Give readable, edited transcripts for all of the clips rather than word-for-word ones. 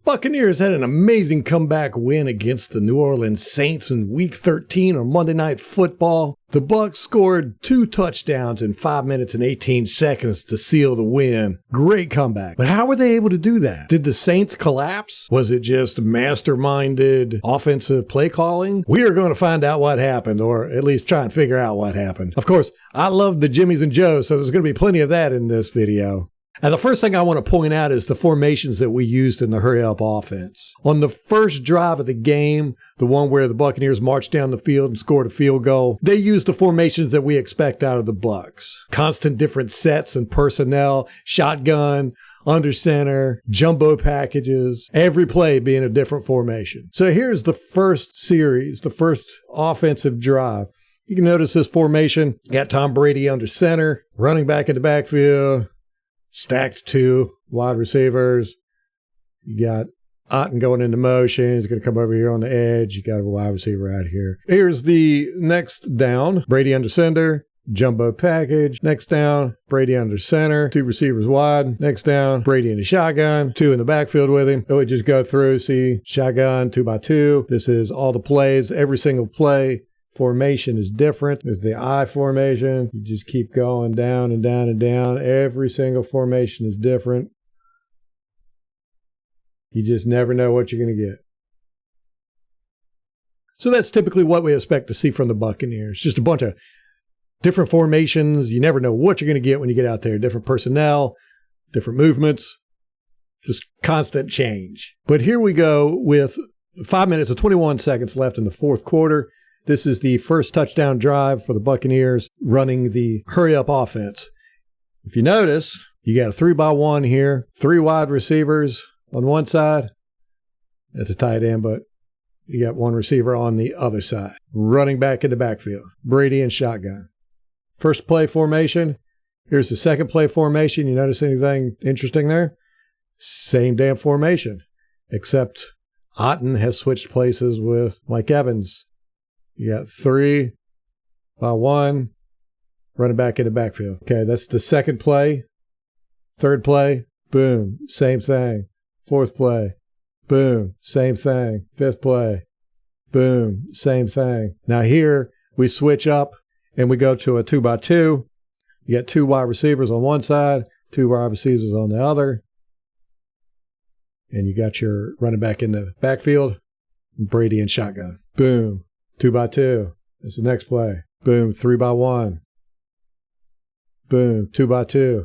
Buccaneers had an amazing comeback win against the New Orleans Saints in Week 13 on Monday Night Football. The Bucs scored 2 touchdowns in 5 minutes and 18 seconds to seal the win. Great comeback. But how were they able to do that? Did the Saints collapse? Was it just masterminded offensive play calling? We are going to find out what happened, or at least try and figure out what happened. Of course, I love the Jimmies and Joes, so there's going to be plenty of that in this video. And the first thing I want to point out is the formations that we used in the hurry-up offense. On the first drive of the game, the one where the Buccaneers marched down the field and scored a field goal, they used the formations that we expect out of the Bucs. Constant different sets and personnel, shotgun, under center, jumbo packages, every play being a different formation. So here's the first series, the first offensive drive. You can notice this formation. Got Tom Brady under center, running back in the backfield, stacked 2 wide receivers. You got Otten going into motion. He's going to come over here on the edge. You got a wide receiver out here. Here's the next down. Brady under center. Jumbo package. Next down, Brady under center. 2 receivers wide. Next down, Brady in the shotgun. 2 in the backfield with him. So we just go through, see, shotgun, 2x2. This is all the plays. Every single play formation is different. There's the I formation. You just keep going down and down and down. Every single formation is different. You just never know what you're going to get. So that's typically what we expect to see from the Buccaneers. Just a bunch of different formations. You never know what you're going to get when you get out there. Different personnel, different movements, just constant change. But here we go with 5 minutes and 21 seconds left in the fourth quarter. This is the first touchdown drive for the Buccaneers running the hurry-up offense. If you notice, you got a 3x1 here, 3 wide receivers on one side. That's a tight end, but you got 1 receiver on the other side. Running back in the backfield, Brady and shotgun. First play formation. Here's the second play formation. You notice anything interesting there? Same damn formation, except Otten has switched places with Mike Evans. You got 3x1, running back in the backfield. Okay, that's the second play. Third play, boom, same thing. Fourth play, boom, same thing. Fifth play, boom, same thing. Now here, we switch up and we go to a 2x2. You got 2 wide receivers on one side, 2 wide receivers on the other. And you got your running back in the backfield, Brady and shotgun. Boom. 2x2. That's the next play. Boom, 3x1. Boom, 2x2.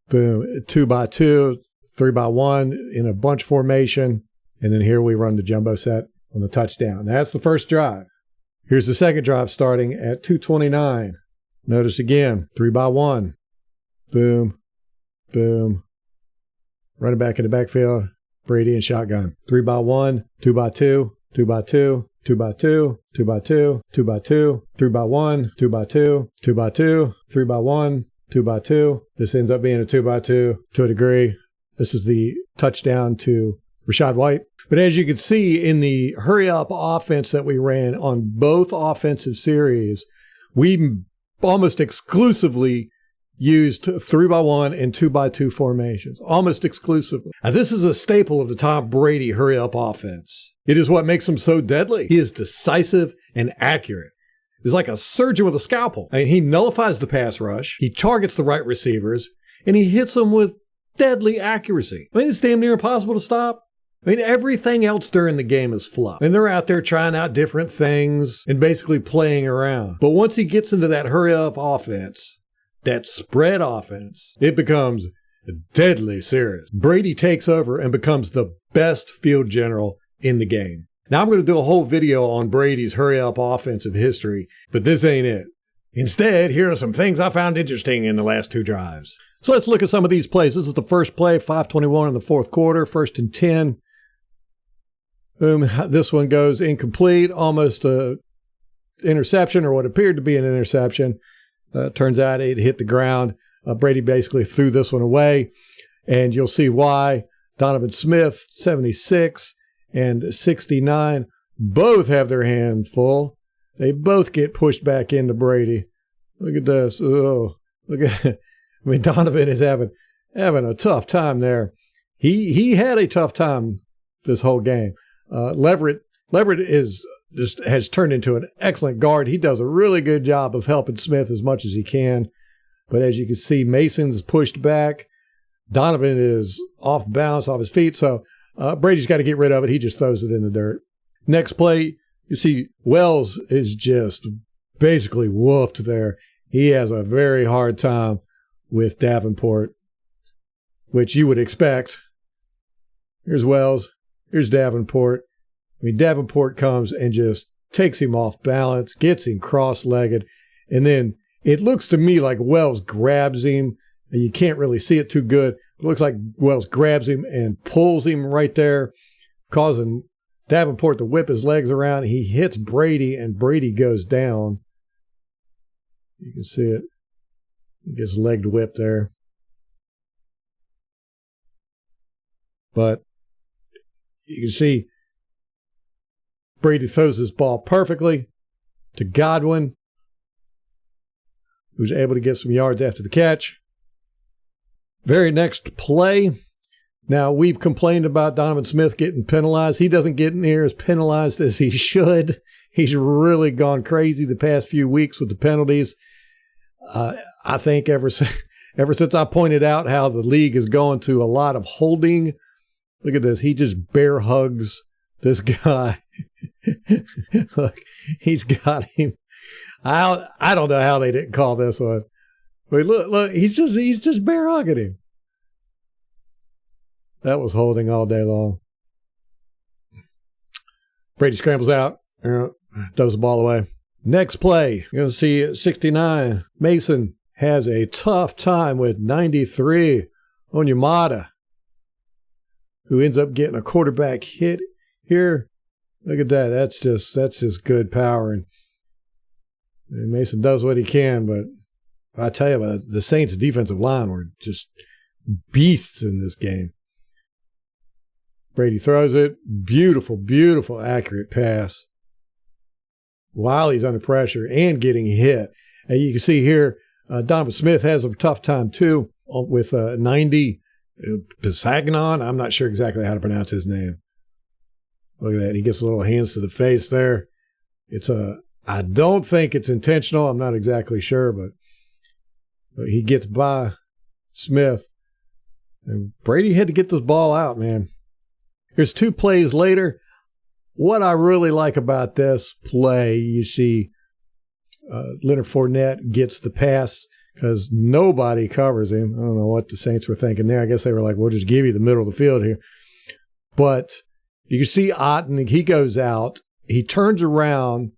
Boom, 2x2, 3x1 in a bunch formation. And then here we run the jumbo set on the touchdown. That's the first drive. Here's the second drive starting at 2:29. Notice again, 3x1. Boom, boom. Running back in the backfield, Brady and shotgun. 3x1, 2x2, 2x2. 2x2, 2x2, 2x2, 3x1, 2x2, 2x2, 3x1, 2x2. This ends up being a 2x2 to a degree. This is the touchdown to Rachaad White. But as you can see in the hurry-up offense that we ran on both offensive series, we almost exclusively used 3x1 and 2x2 formations, almost exclusively. Now, this is a staple of the Tom Brady hurry-up offense. It is what makes him so deadly. He is decisive and accurate. He's like a surgeon with a scalpel. I mean, he nullifies the pass rush, he targets the right receivers, and he hits them with deadly accuracy. I mean, it's damn near impossible to stop. I mean, everything else during the game is fluff. And they're out there trying out different things and basically playing around. But once he gets into that hurry-up offense, that spread offense, it becomes deadly serious. Brady takes over and becomes the best field general in the game. Now I'm going to do a whole video on Brady's hurry-up offensive history, but this ain't it. Instead, here are some things I found interesting in the last 2 drives. So let's look at some of these plays. This is the first play, 5:21 in the fourth quarter, 1st and 10. This one goes incomplete, almost a interception, or what appeared to be an interception. Turns out it hit the ground. Brady basically threw this one away, and you'll see why. Donovan Smith, 76 and 69, both have their hand full. They both get pushed back into Brady. Look at this. Oh, look at, I mean, Donovan is having a tough time there. He had a tough time this whole game. Leverett has turned into an excellent guard. He does a really good job of helping Smith as much as he can. But as you can see, Mason's pushed back. Donovan is off balance, off his feet. So Brady's got to get rid of it. He just throws it in the dirt. Next play, you see Wells is just basically whooped there. He has a very hard time with Davenport, which you would expect. Here's Wells. Here's Davenport. I mean, Davenport comes and just takes him off balance, gets him cross-legged, and then it looks to me like Wells grabs him. You can't really see it too good. It looks like Wells grabs him and pulls him right there, causing Davenport to whip his legs around. He hits Brady, and Brady goes down. You can see it. He gets legged whipped there. But you can see Brady throws this ball perfectly to Godwin, who's able to get some yards after the catch. Very next play. Now, we've complained about Donovan Smith getting penalized. He doesn't get near as penalized as he should. He's really gone crazy the past few weeks with the penalties. I think ever since I pointed out how the league is going to a lot of holding, look at this. He just bear hugs this guy. Look, he's got him. I don't know how they didn't call this one. But look, he's just bear hugging him. That was holding all day long. Brady scrambles out, throws the ball away. Next play, you're going to see at 69, Mason has a tough time with 93, Onyemata, who ends up getting a quarterback hit here. Look at that. That's just good power. And Mason does what he can, but I tell you, the Saints' defensive line were just beasts in this game. Brady throws it. Beautiful, beautiful, accurate pass while he's under pressure and getting hit. And you can see here, Donovan Smith has a tough time too with 90. Pisagnon, I'm not sure exactly how to pronounce his name. Look at that. He gets a little hands to the face there. I don't think it's intentional. I'm not exactly sure, but he gets by Smith. And Brady had to get this ball out, man. Here's two plays later. What I really like about this play, you see Leonard Fournette gets the pass because nobody covers him. I don't know what the Saints were thinking there. I guess they were like, we'll just give you the middle of the field here. But you can see Otten, he goes out. He turns around.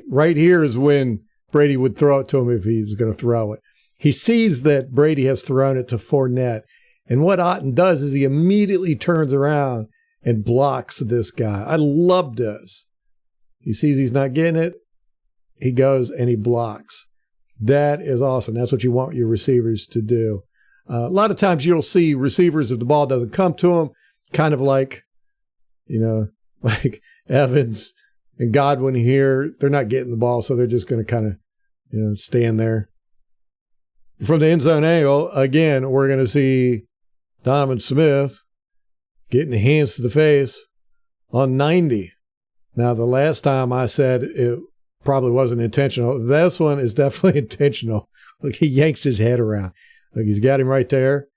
Right here is when Brady would throw it to him if he was going to throw it. He sees that Brady has thrown it to Fournette. And what Otten does is he immediately turns around and blocks this guy. I love this. He sees he's not getting it. He goes and he blocks. That is awesome. That's what you want your receivers to do. A lot of times you'll see receivers, if the ball doesn't come to them, kind of like, like Evans and Godwin here. They're not getting the ball, so they're just going to kind of, stand there. From the end zone angle, again, we're going to see Donovan Smith getting hands to the face on 90. Now, the last time I said it probably wasn't intentional. This one is definitely intentional. Look, he yanks his head around. Look, he's got him right there.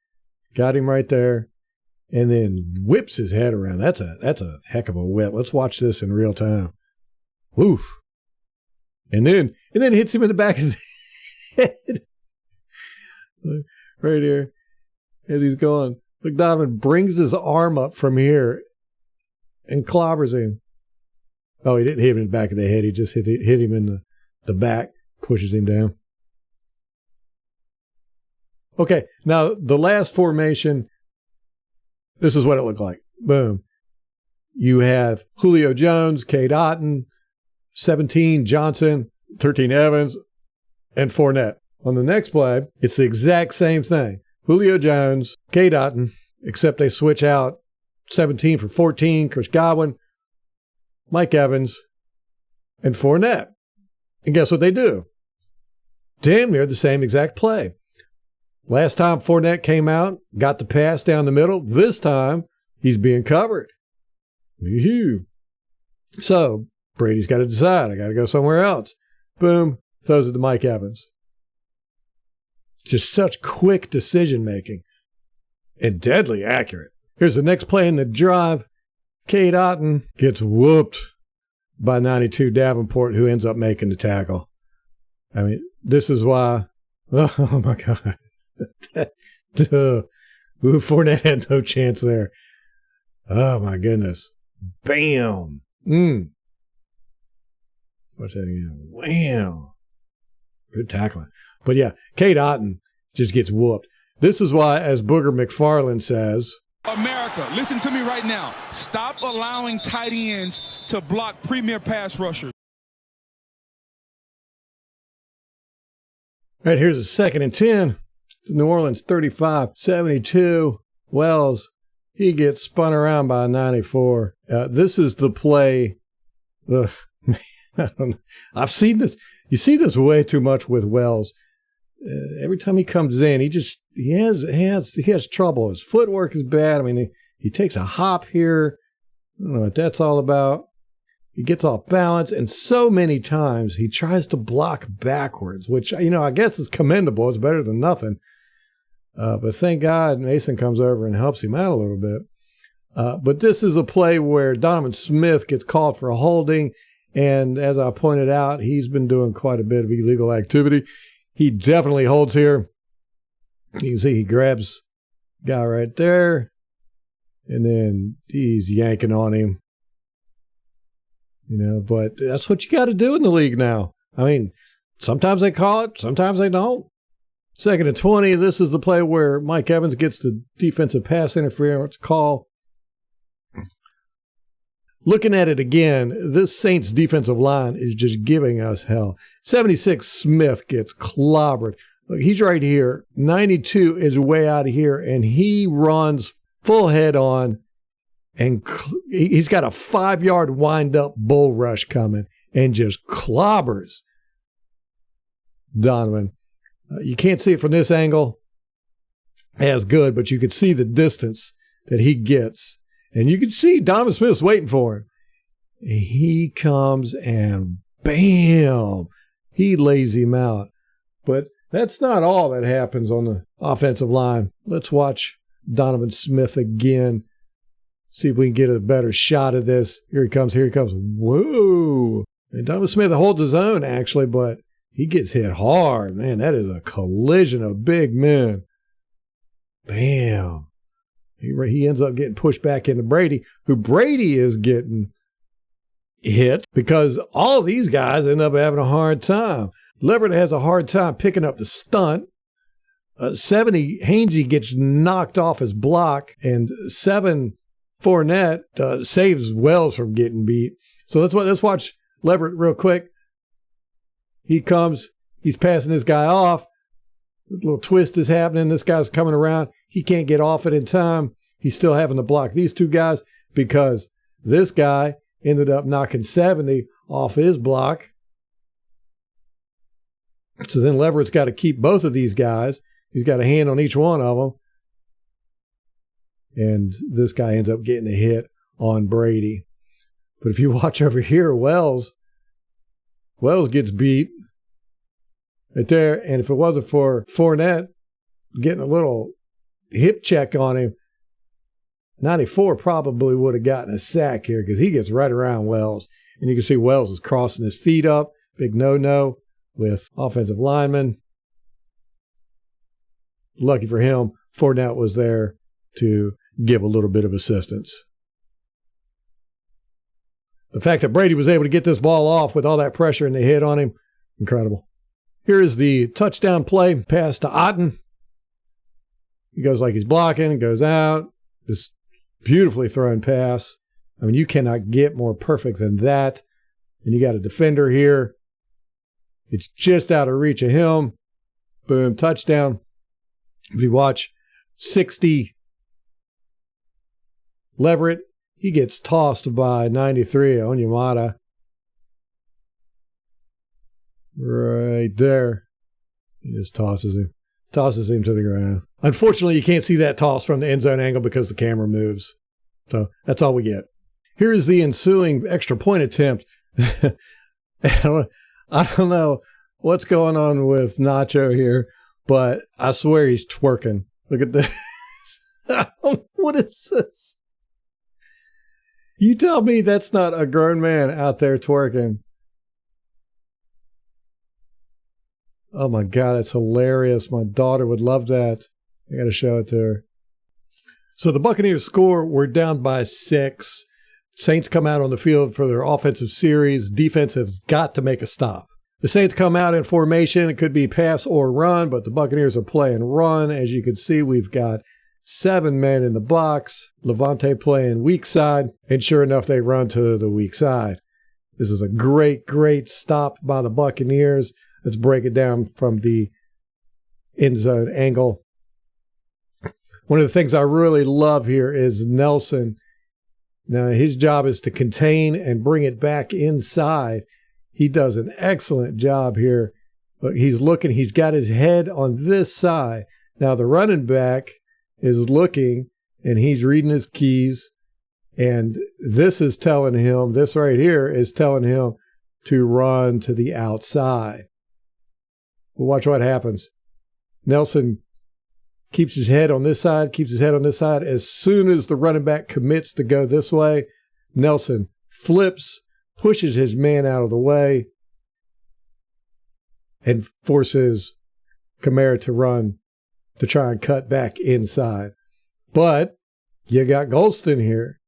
And then whips his head around. That's a heck of a whip. Let's watch this in real time. Woof. And then hits him in the back of his head. Look, right here. As he's going. Look, Donovan brings his arm up from here and clobbers him. Oh, he didn't hit him in the back of the head. He just hit him in the back, pushes him down. Okay, now the last formation, this is what it looked like. Boom. You have Julio Jones, Cade Otton, 17 Johnson, 13 Evans, and Fournette. On the next play, it's the exact same thing. Julio Jones, Cade Otton, except they switch out 17 for 14, Chris Godwin, Mike Evans, and Fournette. And guess what they do? Damn near the same exact play. Last time Fournette came out, got the pass down the middle. This time, he's being covered. Woo-hoo. So Brady's got to decide. I got to go somewhere else. Boom. Throws it to Mike Evans. Just such quick decision making and deadly accurate. Here's the next play in the drive. Cade Otton gets whooped by 92 Davenport, who ends up making the tackle. I mean, this is why. Oh my God. Fournette had no chance there. Oh my goodness. Bam. Watch that again. Wham. Good tackling. But yeah, Cade Otton just gets whooped. This is why, as Booger McFarland says, America, listen to me right now. Stop allowing tight ends to block premier pass rushers. All right, here's a 2nd and 10. It's New Orleans 35-72. Wells, he gets spun around by 94. This is the play. I've seen this. You see this way too much with Wells. Every time he comes in, he has trouble. His footwork is bad. I mean, he takes a hop here. I don't know what that's all about. He gets off balance, and so many times he tries to block backwards, which, I guess is commendable. It's better than nothing. But thank God Mason comes over and helps him out a little bit. But this is a play where Donovan Smith gets called for a holding, and as I pointed out, he's been doing quite a bit of illegal activity. He definitely holds here. You can see he grabs the guy right there, and then he's yanking on him. But that's what you got to do in the league now. I mean, sometimes they call it, sometimes they don't. 2nd and 20, this is the play where Mike Evans gets the defensive pass interference call. Looking at it again, this Saints defensive line is just giving us hell. 76 Smith gets clobbered. Look, he's right here. 92 is way out of here, and he runs full head on, and he's got a 5-yard wind-up bull rush coming and just clobbers Donovan. You can't see it from this angle as good, but you can see the distance that he gets. And you can see Donovan Smith's waiting for him. He comes and bam, he lays him out. But that's not all that happens on the offensive line. Let's watch Donovan Smith again. See if we can get a better shot of this. Here he comes. Whoa. And Donovan Smith holds his own, actually, but he gets hit hard. Man, that is a collision of big men. Bam. He ends up getting pushed back into Brady, who Brady is getting hit because all these guys end up having a hard time. Leverett has a hard time picking up the stunt. 70, Hainsey gets knocked off his block, and 7, Fournette saves Wells from getting beat. So let's watch Leverett real quick. He comes, he's passing this guy off. A little twist is happening. This guy's coming around. He can't get off it in time. He's still having to block these two guys because this guy ended up knocking 70 off his block. So then Leverett's got to keep both of these guys. He's got a hand on each one of them. And this guy ends up getting a hit on Brady. But if you watch over here, Wells gets beat right there. And if it wasn't for Fournette getting a little hip check on him, 94 probably would have gotten a sack here because he gets right around Wells. And you can see Wells is crossing his feet up. Big no-no with offensive linemen. Lucky for him, Fournette was there to give a little bit of assistance. The fact that Brady was able to get this ball off with all that pressure and the hit on him, incredible. Here is the touchdown play, pass to Otton. He goes like he's blocking, goes out. This beautifully thrown pass. I mean, you cannot get more perfect than that. And you got a defender here. It's just out of reach of him. Boom, touchdown. If you watch 60, Leverett, he gets tossed by 93, Onyemata. Right there. He just tosses him to the ground. Unfortunately, you can't see that toss from the end zone angle because the camera moves. So that's all we get. Here's the ensuing extra point attempt. I don't know what's going on with Nacho here, but I swear he's twerking. Look at this. What is this? You tell me that's not a grown man out there twerking. Oh my God, that's hilarious. My daughter would love that. I got to show it to her. So the Buccaneers score. We're down by 6. Saints come out on the field for their offensive series. Defense has got to make a stop. The Saints come out in formation. It could be pass or run, but the Buccaneers are playing run. As you can see, we've got 7 men in the box. Levante playing weak side, and sure enough, they run to the weak side. This is a great, great stop by the Buccaneers. Let's break it down from the end zone angle. One of the things I really love here is Nelson. Now, his job is to contain and bring it back inside. He does an excellent job here. Look, he's looking. He's got his head on this side. Now, the running back is looking, and he's reading his keys. And this is telling him, this right here is telling him to run to the outside. Watch what happens. Nelson keeps his head on this side, keeps his head on this side. As soon as the running back commits to go this way, Nelson flips, pushes his man out of the way, and forces Kamara to run to try and cut back inside. But you got Golston here.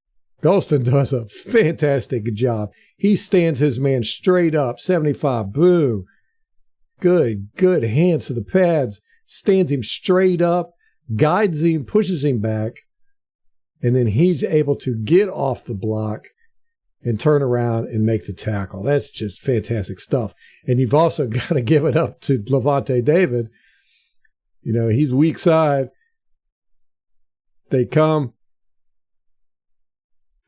Golston does a fantastic job. He stands his man straight up, 75, boom. Good hands to the pads. Stands him straight up, guides him, pushes him back, and then he's able to get off the block and turn around and make the tackle. That's just fantastic stuff. And you've also got to give it up to Levante David. You know, he's weak side. They come.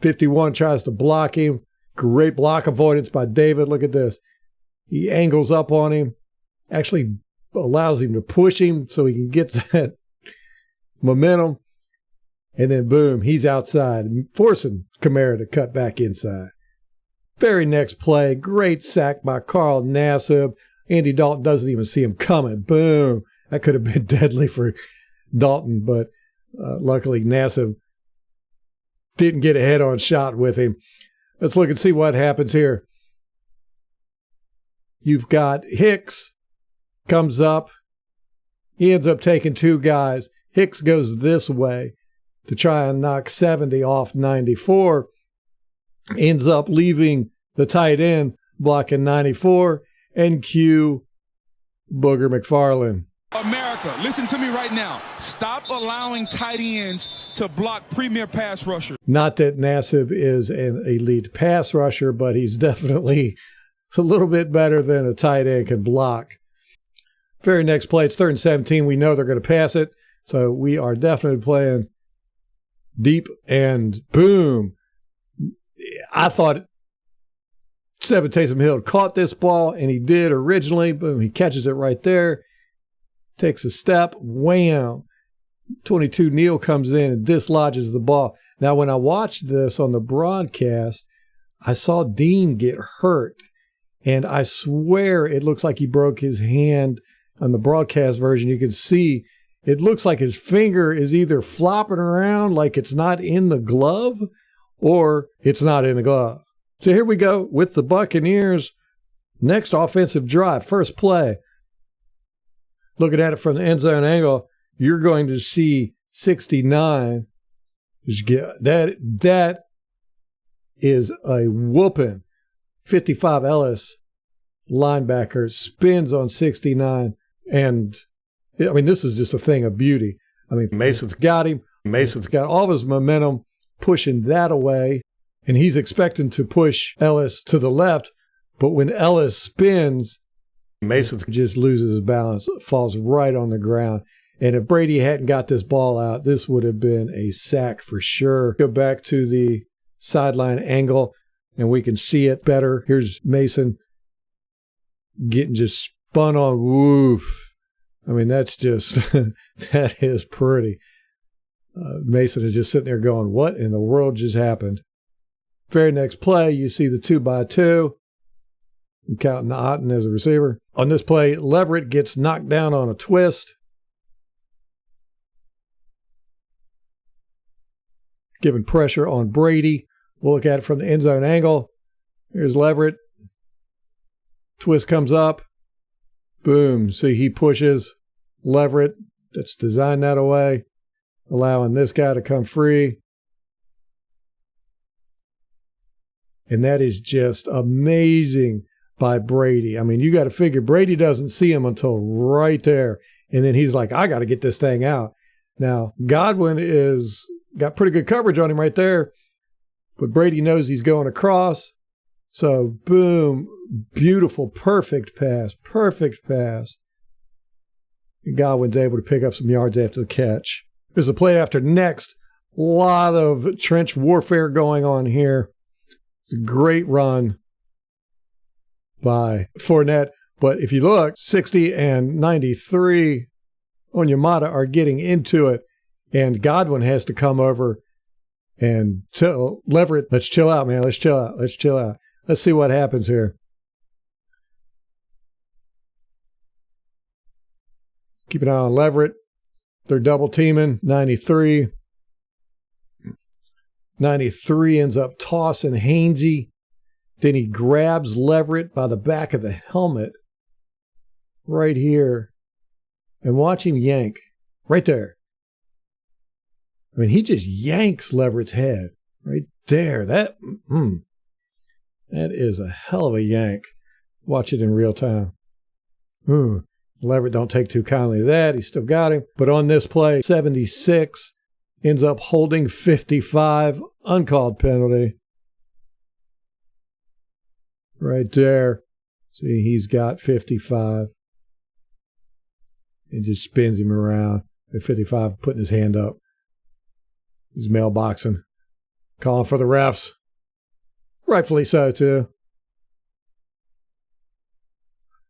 51 tries to block him. Great block avoidance by David. Look at this. He angles up on him. Actually allows him to push him so he can get that momentum. And then, boom, he's outside, forcing Kamara to cut back inside. Very next play, great sack by Carl Nassib. Andy Dalton doesn't even see him coming. Boom. That could have been deadly for Dalton, but luckily Nassib didn't get a head-on shot with him. Let's look and see what happens here. You've got Hicks. Comes up. He ends up taking 2 guys. Hicks goes this way to try and knock 70 off 94. Ends up leaving the tight end blocking 94 and cue Booger McFarland. America, listen to me right now. Stop allowing tight ends to block premier pass rushers. Not that Nassib is an elite pass rusher, but he's definitely a little bit better than a tight end can block. Very next play, it's 3rd and 17. We know they're going to pass it, so we are definitely playing deep, and boom. I thought Seven Taysom Hill caught this ball, and he did originally. Boom, he catches it right there, takes a step, wham. 22 Neal comes in and dislodges the ball. Now, when I watched this on the broadcast, I saw Dean get hurt, and I swear it looks like he broke his hand. On the broadcast version, you can see it looks like his finger is either flopping around like it's not in the glove or it's not in the glove. So here we go with the Buccaneers. Next offensive drive, first play. Looking at it from the end zone angle, you're going to see 69. That is a whooping. 55 Ellis, linebacker, spins on 69. And, I mean, this is just a thing of beauty. I mean, Mason's got him. Mason's got all of his momentum pushing that away. And he's expecting to push Ellis to the left. But when Ellis spins, Mason just loses his balance, falls right on the ground. And if Brady hadn't got this ball out, this would have been a sack for sure. Go back to the sideline angle, and we can see it better. Here's Mason getting just spun on. Woof. I mean, that's just, that is pretty. Mason is just sitting there going, what in the world just happened? Very next play, you see the 2x2. I'm counting Otten as a receiver. On this play, Leverett gets knocked down on a twist. Giving pressure on Brady. We'll look at it from the end zone angle. Here's Leverett. Twist comes up. Boom. See, he pushes Leverett. That's designed that away, allowing this guy to come free. And that is just amazing by Brady. I mean, you got to figure Brady doesn't see him until right there. And then he's like, I got to get this thing out. Now, Godwin is got pretty good coverage on him right there. But Brady knows he's going across. So, boom, beautiful, perfect pass. And Godwin's able to pick up some yards after the catch. There's a play after next. A lot of trench warfare going on here. It's a great run by Fournette. But if you look, 60 and 93, Onyemata are getting into it. And Godwin has to come over and tell Leverett, let's chill out, man. Let's chill out. Let's see what happens here. Keep an eye on Leverett. They're double teaming. 93. 93 ends up tossing Hainsey. Then he grabs Leverett by the back of the helmet right here. And watch him yank right there. I mean, he just yanks Leverett's head right there. That is a hell of a yank. Watch it in real time. Leverett don't take too kindly to that. He still got him. But on this play, 76 ends up holding 55. Uncalled penalty. Right there. See, he's got 55. It just spins him around. At 55, putting his hand up. He's mailboxing. Calling for the refs. Rightfully so, too.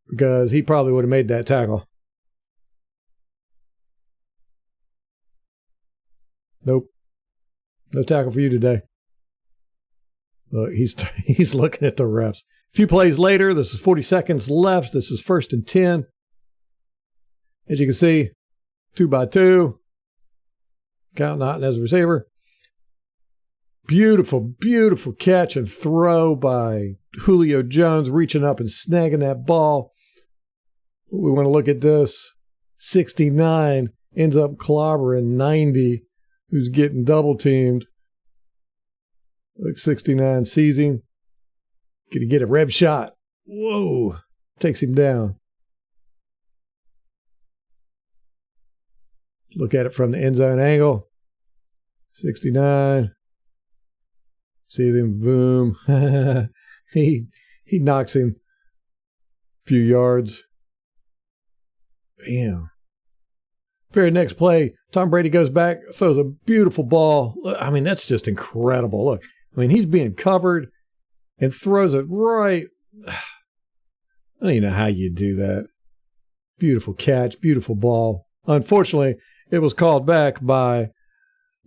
Because he probably would have made that tackle. Nope. No tackle for you today. Look, he's looking at the refs. A few plays later, this is 40 seconds left. This is 1st and 10. As you can see, 2x2. Counting Otten as a receiver. Beautiful catch and throw by Julio Jones, reaching up and snagging that ball. We want to look at this. 69 ends up clobbering 90, who's getting double teamed. Like 69 sees him. Can he get a rev shot? Whoa. Takes him down. Look at it from the end zone angle. 69. See him, boom. He knocks him a few yards. Bam. Very next play, Tom Brady goes back, throws a beautiful ball. I mean, that's just incredible. Look, I mean, he's being covered and throws it right. I don't even know how you do that. Beautiful catch, beautiful ball. Unfortunately, it was called back by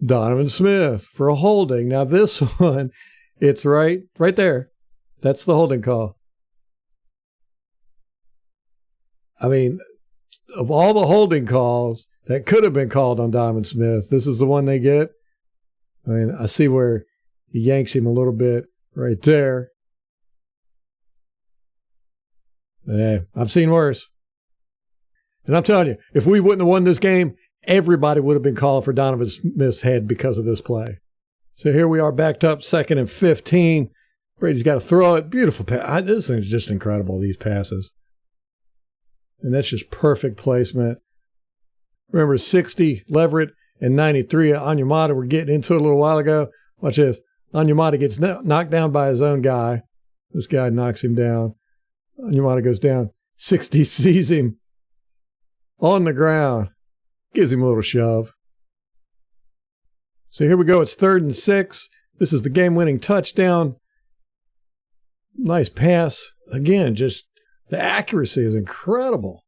Donovan Smith for a holding. Now this one, it's right there. That's the holding call. I mean, of all the holding calls that could have been called on Donovan Smith, this is the one they get. I mean, I see where he yanks him a little bit right there. But hey, I've seen worse. And I'm telling you, if we wouldn't have won this game, everybody would have been calling for Donovan Smith's head because of this play. So here we are backed up 2nd and 15. Brady's got to throw it. Beautiful pass. This thing's just incredible, these passes. And that's just perfect placement. Remember, 60, Leverett, and 93, Onyemata were getting into it a little while ago. Watch this. Onyemata gets knocked down by his own guy. This guy knocks him down. Onyemata goes down. 60 sees him on the ground. Gives him a little shove. So here we go. It's 3rd and 6. This is the game-winning touchdown. Nice pass. Again, just the accuracy is incredible.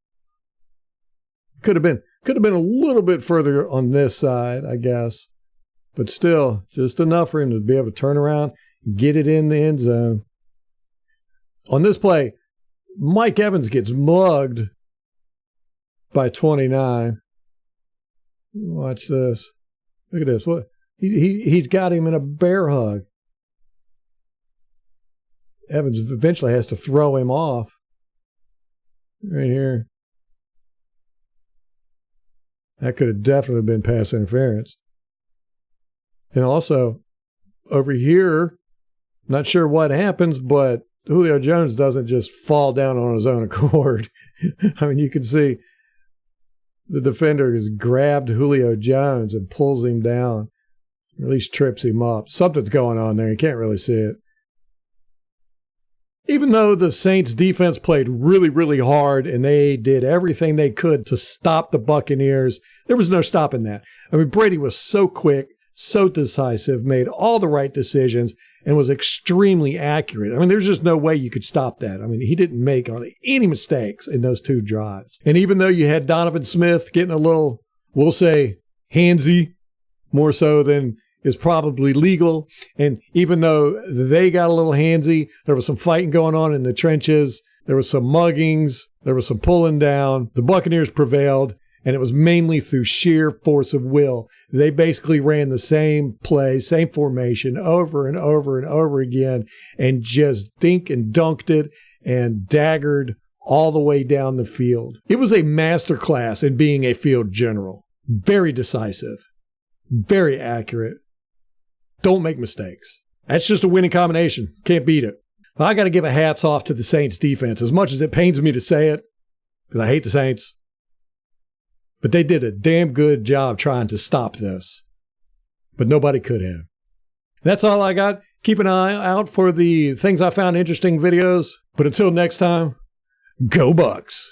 Could have been a little bit further on this side, I guess. But still, just enough for him to be able to turn around get it in the end zone. On this play, Mike Evans gets mugged by 29. Watch this. Look at this. What? He's got him in a bear hug. Evans eventually has to throw him off. Right here. That could have definitely been pass interference. And also, over here, not sure what happens, but Julio Jones doesn't just fall down on his own accord. I mean, you can see the defender has grabbed Julio Jones and pulls him down, or at least trips him up. Something's going on there. You can't really see it. Even though the Saints defense played really, really hard and they did everything they could to stop the Buccaneers, there was no stopping that. I mean, Brady was so quick, so decisive, made all the right decisions, and was extremely accurate. I mean, there's just no way you could stop that. I mean, he didn't make any mistakes in those 2 drives. And even though you had Donovan Smith getting a little, we'll say, handsy, more so than is probably legal, and even though they got a little handsy, there was some fighting going on in the trenches, there was some muggings, there was some pulling down. The Buccaneers prevailed, and it was mainly through sheer force of will. They basically ran the same play, same formation over and over and over again, and just dink and dunked it and daggered all the way down the field. It was a masterclass in being a field general. Very decisive, very accurate. Don't make mistakes. That's just a winning combination. Can't beat it. I got to give a hats off to the Saints defense, as much as it pains me to say it, because I hate the Saints. But they did a damn good job trying to stop this. But nobody could have. That's all I got. Keep an eye out for the things I found interesting videos. But until next time, go Bucs.